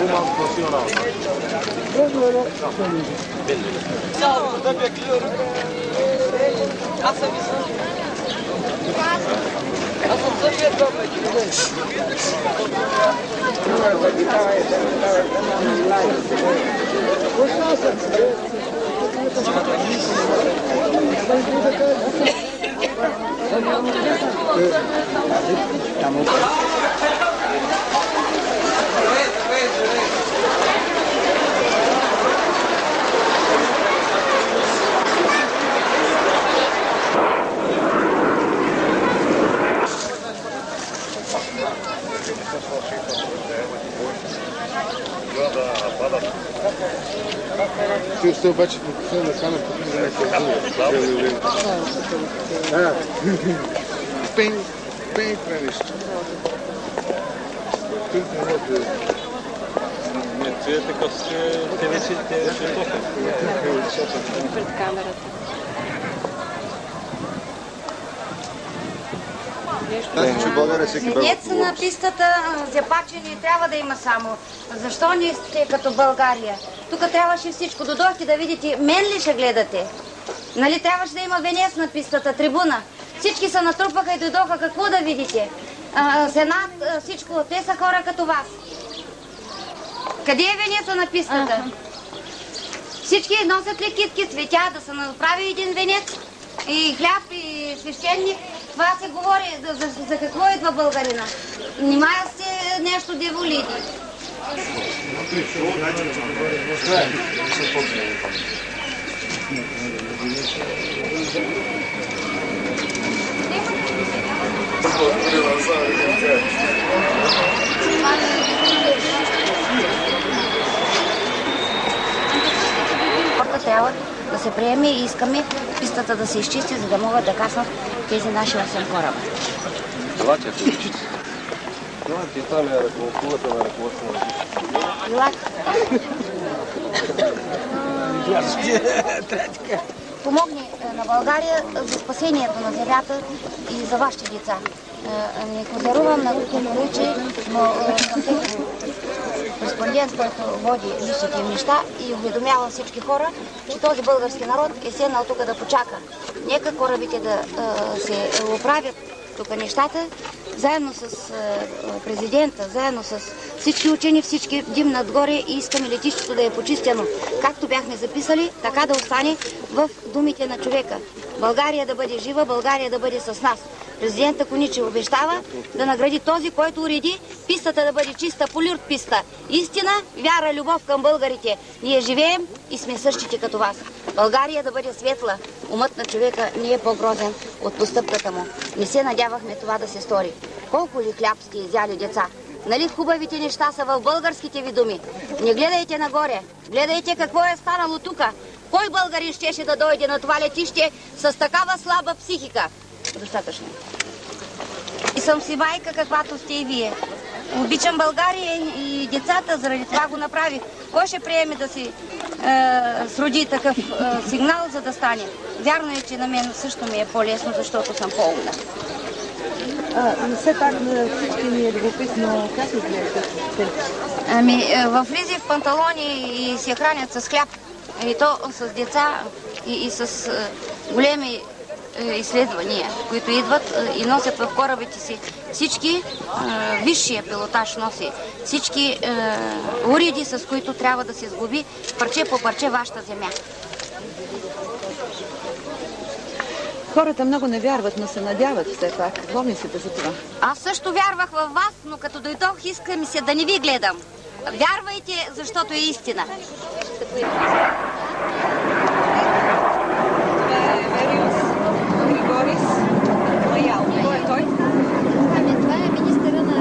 Румънско национално. Аз съм Ти ще обаче на камерата Пинг правиш. Не, това е така, те вече пред камерата. Венец на пистата, зяпаче не трябва да има само. Защо не сте като България? Тук трябваше всичко. Дойдохте да видите, мен ли ще гледате? Нали трябваше да има венец на пистата, трибуна. Всички се натрупаха и дойдоха какво да видите. Сенат, всичко, те са хора като вас. Къде е венеца на пистата? Всички носят ли китки, цветя, да се направи един венец? И хляб, и свещеник. Това се говори, за какво идва българина. Нимая сте нещо деволиди. Трябва да се приеме и искаме пистата да се изчисти, за да могат да каснат тези наши 8 кораба. Елате, ако обичате. Елате, и там е ръководството на ръководството на Елате. Помогни на България за спасението на земята и за вашите деца. Не козирувам на категоричи, но съм техен кореспондент, който води личните им неща и уведомява всички хора, че този български народ е седнал тук да почака. Нека корабите да се оправят тук нещата, заедно с президента, заедно с всички учени, всички дим надгоре и искаме летището да е почистено. Както бяхме записали, така да остане в думите на човека. България да бъде жива, България да бъде с нас. Президента Куничев обещава да награди този, който уреди пистата да бъде чиста полюрт писта. Истина, вяра, любов към българите. Ние живеем и сме същите като вас. България да бъде светла. Умът на човека не е по-грозен от постъпката му. Не се надявахме това да се стори. Колко ли хляб сте изяли, деца? Нали хубавите неща са в българските ви думи? Не гледайте нагоре. Гледайте какво е станало тука. Кой българин щеше да дойде на това летище с такава слаба психика? Достатъчно. И съм си майка, каквато сте и вие. Обичам България и децата, заради това го направих. Кой ще приеме да си сроди такъв сигнал, за да стане? Вярно е, че на мен също ми е по-лесно, защото съм по-умна. Все пак на всички ми е любопитно как изглеждат? В ризи, в панталони и се хранят с хляб. И то с деца и с големи изследвания, които идват и носят в корабите си всички, висшия пилотаж носи всички уреди, с които трябва да се сглоби парче по парче вашата земя. Хората много не вярват, но се надяват все пак. Какво мислите за това? Аз също вярвах в вас, но като дойдох, иска ми се да не ви гледам. Вярвайте, защото е истина. Кой е той? Това е министъра на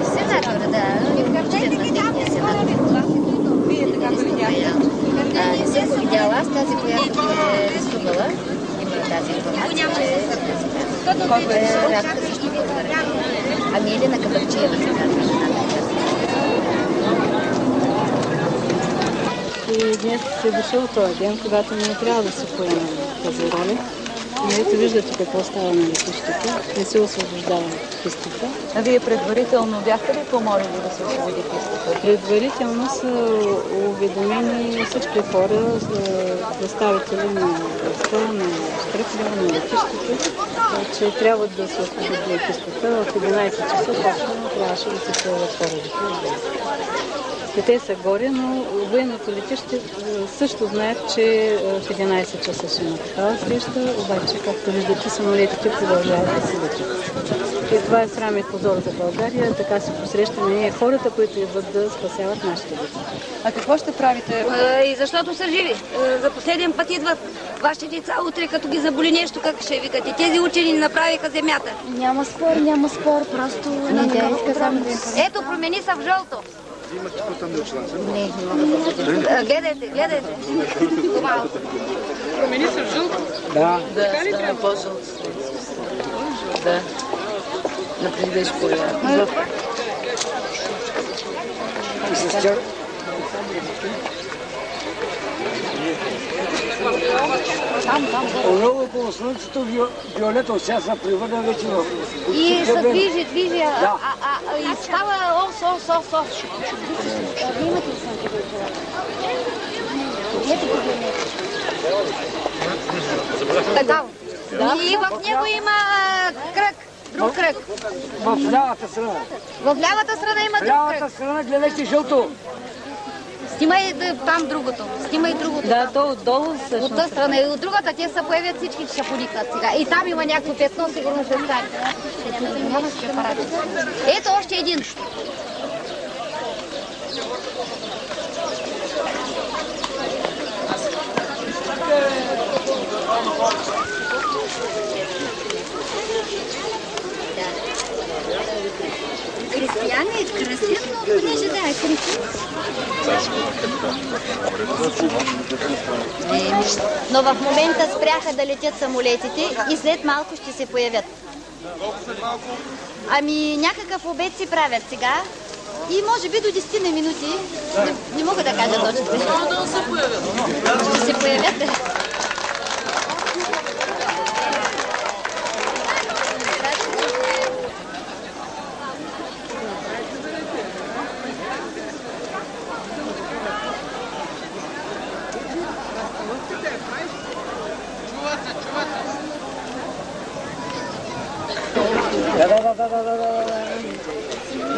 сенатора, да. Вие така го видяхте? Не съм го видяла. Аз тази, която е рисувала, има тази информация, че е президент. Колко е рисувала? Радка също ви отвърна. Ами Елена Кабакчиева се казва. И днес е дошъл този ден, когато не трябва да се поемем тази роля. Ето виждате какво става на летището. Не се освобождава пистата. А вие предварително бяхте ли помолили да се освободи пистата? Предварително са уведомени всички хора, представители на властта, на строителя, на летището, че трябва да се освободи пистата. В 11 часа точно трябваше да се появят хората. Те са горе, но военното летище също знаят, че в 11 часа ще има такава среща, обаче, както виждате, самолетите продължават да се летят. И това е срам и позор за България, така се посрещаме ние хората, които идват да спасяват нашите деца. А какво ще правите? И защото са живи. За последен път идват вашите деца, утре като ги заболи нещо, как ще викате? Тези учени направиха земята. Няма спор, просто не иска само да им кажа. Ето, промени се в жълто. Имате какво там да член? Не мога да кажа. Гледайте. Помалко. Промени се в жълто? Да. Така ли трябва? По-жълто. Да. Напред беше по-ясно. Много около слънцето Виолета сега се превърна вече в... И се движи, и става ос. Вие имате ли слънце вечера? Да. И в него има кръг, друг кръг. В лявата страна. В лявата страна има В друг лявата кръг. страна гледайте жълто. Снимай там другото. Снимай другото. Да, то отдолу От всъщност. тази страна и от другата те се появят, всички ще поникнат сега. И там има някакво петно, сигурно ще стане. Няма си апарати. Ето още един. Кристиян е кръстен, но понеже да е кръстен. Но в момента спряха да летят самолетите и след малко ще се появят. Ами някакъв обед си правят сега и може би до 10 на минути, не мога да кажа точно. Ще се появят.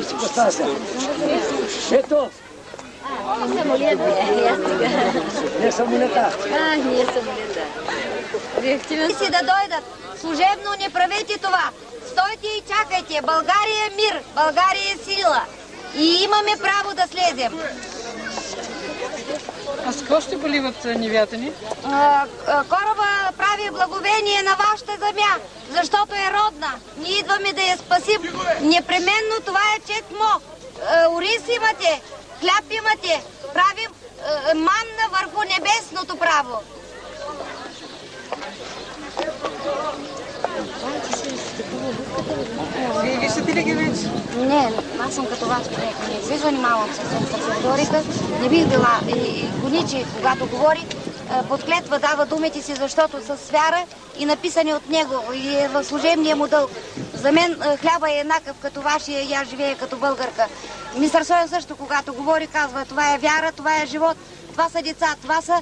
Ще поставя се. Ето. Самолет бе, Не самолета. не е самолета. Си да дойдат. Служебно не правете това. Стойте и чакайте. България е мир, България е сила. И имаме право да слезем. А с какво ще поливат нивята ни? Кораба прави благовение на вашата земя, защото е родна. Ние идваме да я спасим. Непременно това е четмо. Ориз имате, хляб имате. Правим манна върху небесното право. Вие виждате ли ги вече? Не, аз съм като вас човек. Не се занимавам с риторика. Не бих била и Гоничи, когато говори, подклетва, дава думите си, защото с вяра и написани от него и е в служебния му дълг. За мен хляба е еднакъв като вашия и аз живея като българка. Мистър Соя също, когато говори, казва, това е вяра, това е живот, това са деца, това са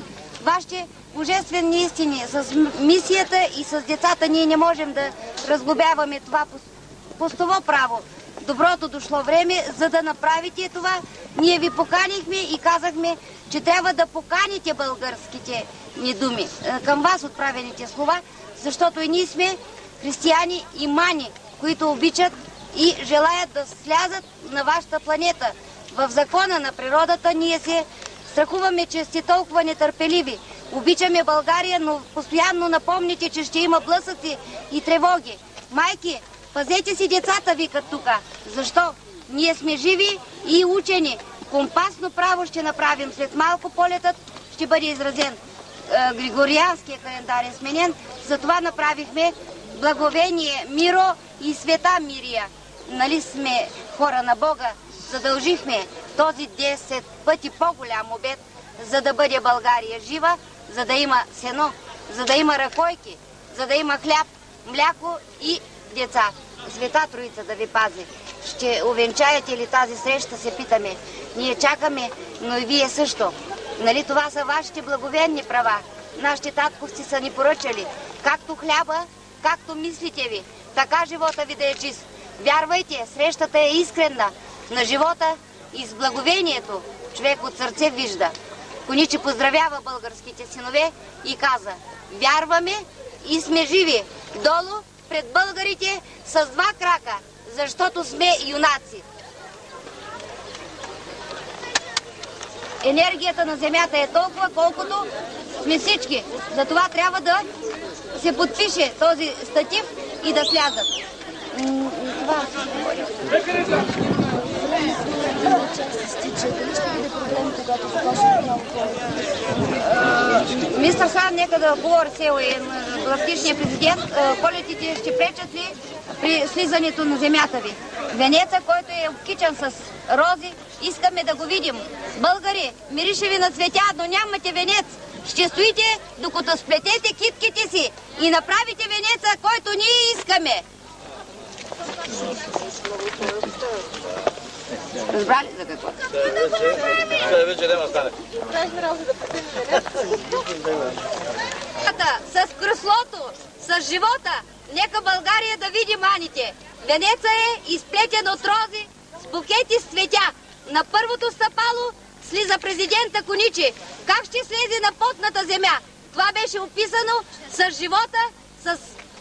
вашите божествени истини. С мисията и с децата ние не можем да разглобяваме това постово право. Доброто дошло време, за да направите това. Ние ви поканихме и казахме, че трябва да поканите българските ни думи. Към вас отправените слова, защото и ние сме християни и мани, които обичат и желаят да слязат на вашата планета. В закона на природата ние се страхуваме, че сте толкова нетърпеливи. Обичаме България, но постоянно напомните, че ще има блъсъци и тревоги. Майки, пазете си децата, викат тука. Защо? Ние сме живи и учени. Компасно право ще направим. След малко полетът ще бъде изразен. Григорианския календар е сменен. Затова направихме благовение Миро и света Мирия. Нали сме хора на Бога? Задължихме този 10 пъти по-голям обет, за да бъде България жива, за да има сено, за да има ракойки, за да има хляб, мляко и деца. Света Троица да ви пази. Ще увенчаете ли тази среща, се питаме. Ние чакаме, но и вие също. Нали това са вашите благовенни права? Нашите татковци са ни поръчали. Както хляба, както мислите ви, така живота ви да е чист. Вярвайте, срещата е искрена. На живота и с благовението човек от сърце вижда. Коничи поздравява българските синове и каза: вярваме и сме живи. Долу пред българите с два крака, защото сме юнаци. Енергията на земята е толкова, колкото сме всички. Затова трябва да се подпише този статив и да слязат. Това Мистер Хан, нека да говори село и галактичния президент. Полетите ще пречат ли при слизането на земята ви? Венеца, който е обкичан с рози, искаме да го видим. Българи, мирише ви на цветя, но нямате венец. Ще стоите, докато сплетете китките си и направите венеца, който ние искаме. Разбрали за какво? Вече няма стане. С креслото, с живота, нека България да види маните. Венеца е изплетен от рози с букети с цветя. На първото стъпало слиза президента Коничи. Как ще слезе на потната земя? Това беше описано с живота, с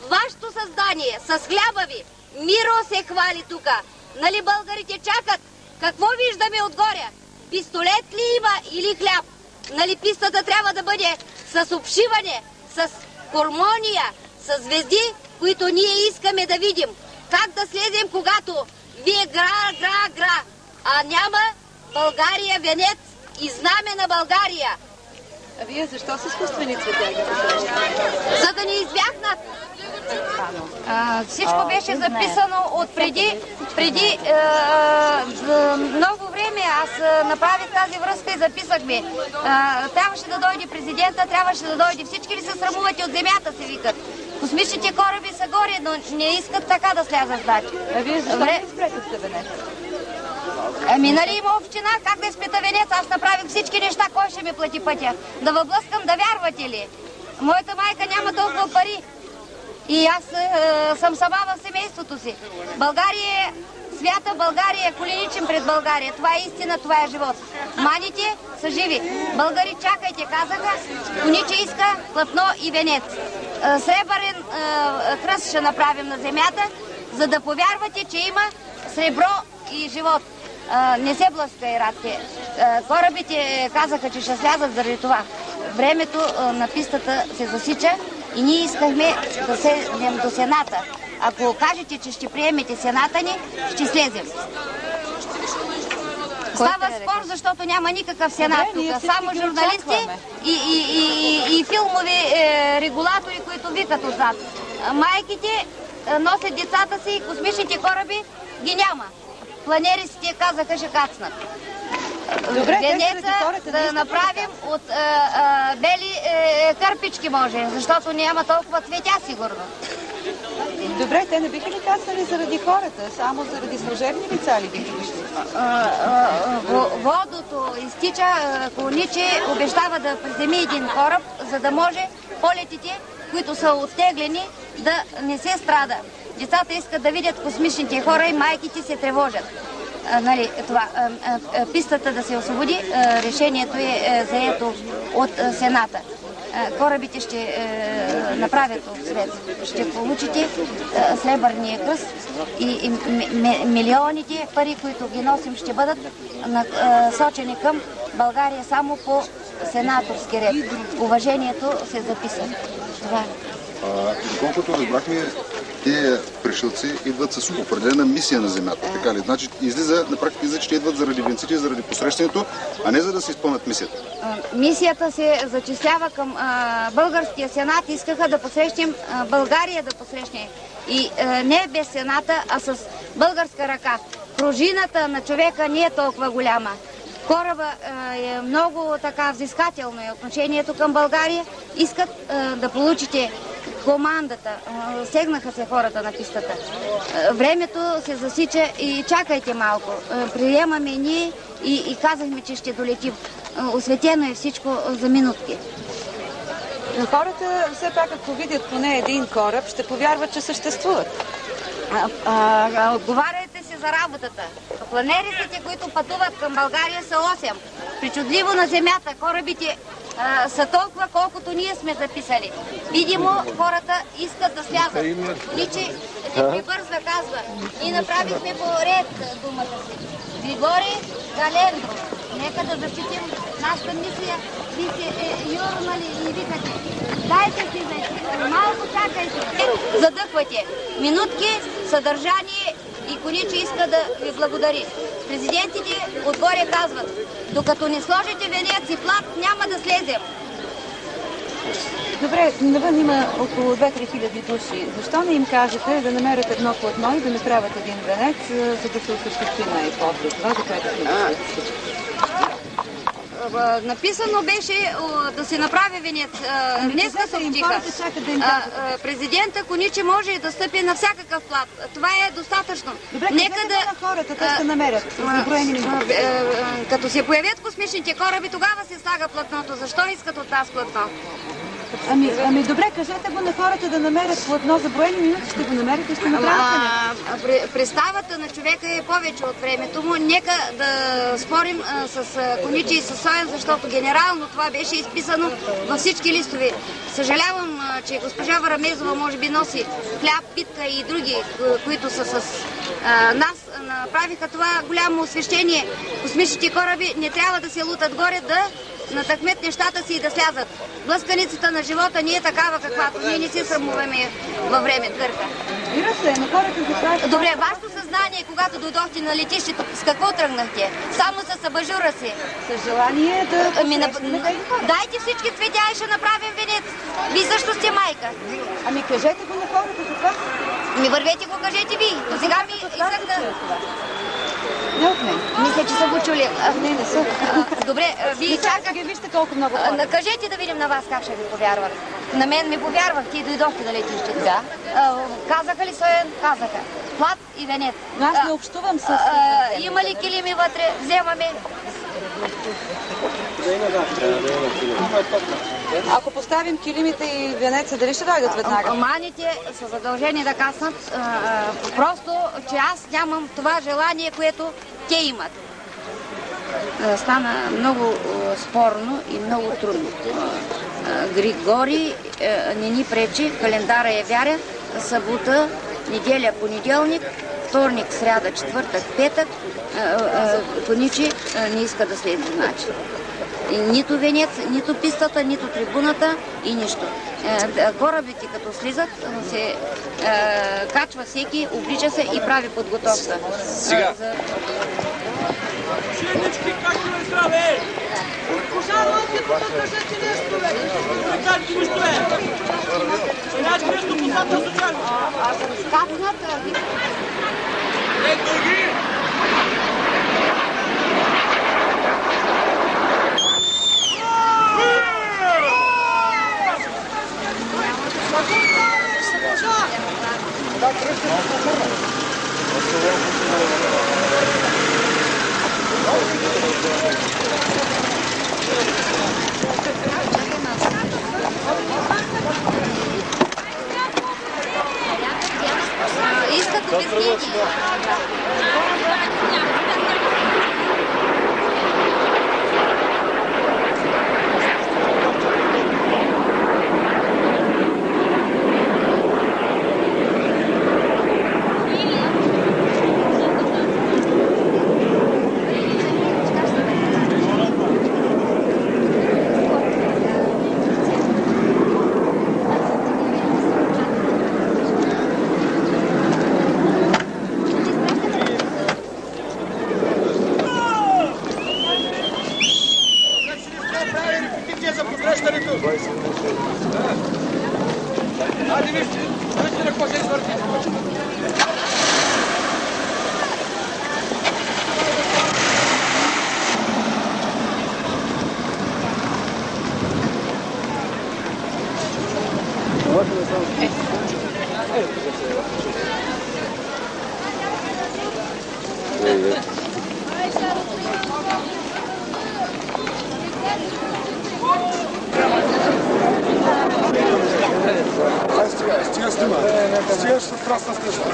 вашето създание, с хляба ви. Миро се хвали тука. Нали българите чакат? Какво виждаме отгоре? Пистолет ли има или хляб? Нали пистата трябва да бъде с обшиване, с хормония, с звезди, които ние искаме да видим. Как да слезем, когато вие гра, а няма България венец и знаме на България? А вие защо с изкуствени цветя ги За да ни избягнат. Всичко беше записано от преди много време. Аз направих тази връзка и записахме. Трябваше да дойде президента, трябваше да дойде. Всички ли се срамувате от земята, се викат. Космичните кораби са горе, но не искат така да слязат, значи. А вие защо не спретохте венец? Ами нали има община, как да изплета венец? Аз направих всички неща, кой ще ми плати пътя? Да въблъскам, да вярвате ли? Моята майка няма толкова пари. И аз съм сама в семейството си. България, свята България, коленичим пред България. Това е истина, това е живот. Маните са живи. Българи, чакайте, казаха. Кониче иска платно и венец. Сребърен кръст ще направим на земята, за да повярвате, че има сребро и живот. Не се блъскай, Радке. Корабите казаха, че ще слязат заради това. Времето на пистата се засича и ние искахме да седнем до Сената. Ако кажете, че ще приемете Сената ни, ще слезем. Става спор, защото няма никакъв Сенат тук. Само журналисти и филмови регулатори, които викат отзад. Майките носят децата си и космичните кораби ги няма. Планеристите казаха, ще кацнат. Венеца да направим от бели кърпички може, защото няма толкова цветя сигурно. Добре, те не биха ли кацнали заради хората, само заради служебни лица ли биха виждали? Водото изтича, Кониче обещава да приземи един кораб, за да може полетите, които са оттеглени, да не се страда. Децата искат да видят космичните хора и майките се тревожат. Пистата да се освободи, решението е заето от Сената. Корабите ще направят обсвет. Ще получите сребърния кръст и милионите пари, които ги носим, ще бъдат насочени към България само по сенаторски ред. Уважението се записва. Това е. Доколкото разбрахме, тези пришълци идват с определена мисия на земята. Така ли? Значи на практика излиза, че идват заради венците, заради посрещането, а не за да се изпълнят мисията. Мисията се зачислява към българския сенат. Искаха да посрещнем България да посрещне. И не без сената, а с българска ръка. Пружината на човека не е толкова голяма. Кораба е много така взискателно е отношението към България. Искат да получите командата, сегнаха се хората на пистата. Времето се засича и чакайте малко. Приемаме ние и казахме, че ще долетим. Осветено е всичко за минутки. Но хората все пак, ако видят поне един кораб, ще повярват, че съществуват. Отговаряйте се за работата. Планерите, които пътуват към България, са 8. Причудливо на земята корабите са толкова, колкото ние сме записали. Видимо, хората искат да слязат. Личи, не прибързва, казва. Ние направихме по ред думата си. Григорий Галендров. Нека да защитим нашата мисия. Вие сте юрнали и викате. Дайте си, малко чакайте. Задъхвайте. Минутки, съдържание и Коничи иска да ви благодари. Президентите отгоре казват, докато не сложите венец и плат, няма да слезем. Добре, навън има около 2-3 хиляди души. Защо не им кажете да намерят едно платно и да направят един венец, за да се осъществи най-после това, за което сме всички? Написано беше да се направи венец. Днеска съобщиха. Президента Коничи може да стъпи на всякакъв плат. Това е достатъчно. Добре, нека на хората, те ще намерят. Като се появят космичните кораби, тогава се слага платното. Защо искат от нас платно? Ами добре, кажете го на хората да намерят платно за броени минути, ще го намерите и ще направят. Представата на човека е повече от времето му. Нека да спорим с Коничи и с Соян, защото генерално това беше изписано във всички листове. Съжалявам, че госпожа Варамезова може би носи хляб, питка и други, които са с нас. Направиха това голямо освещение. Космичните кораби не трябва да се лутат горе, да натъкмет нещата си и да слязат. Блъсканицата на живота не е такава, каквато ние не си срамуваме във време търка. Разбира се, но хората заправят... Добре, вашето съзнание, когато дойдохте на летището, с какво тръгнахте? Само с абажура си. С желание да... Дайте всички цветя и ще направим венец. Вие също сте майка. Ами кажете го на хората, за това. Ми вървете го, кажете ви. До сега ми исках да... Не от мен. Мисля, че са го чули. Не са. Добре, вие чакате. Вижте колко много хора. Кажете да видим на вас как ще ви повярват. На мен ми повярвахте и дойдохте да летището. Да. Казаха ли Соян? Казаха. Плат и венец. Но аз не общувам с... Има ли килими вътре? Вземаме. Ако поставим килимите и венеца, дали ще дойдат веднага? Маните са задължени да каснат. Просто, че аз нямам това желание, което те имат. Стана много спорно и много трудно. Григорий не ни пречи, календара е вярен, събота, неделя, понеделник, вторник, сряда, четвъртък, петък, Коничи не иска да следи значи. Нито венец, нито пистата, нито трибуната и нищо. Корабите като слизат, се качва всеки, облича се и прави подготовка. Сега. Женички, както е здраве! Пожарвайте, покажете нещо, бе! Покажете нещо, бе! Иначе нещо позната социално. Кацнат, други! искат обяснение. Стояш с красна стежка.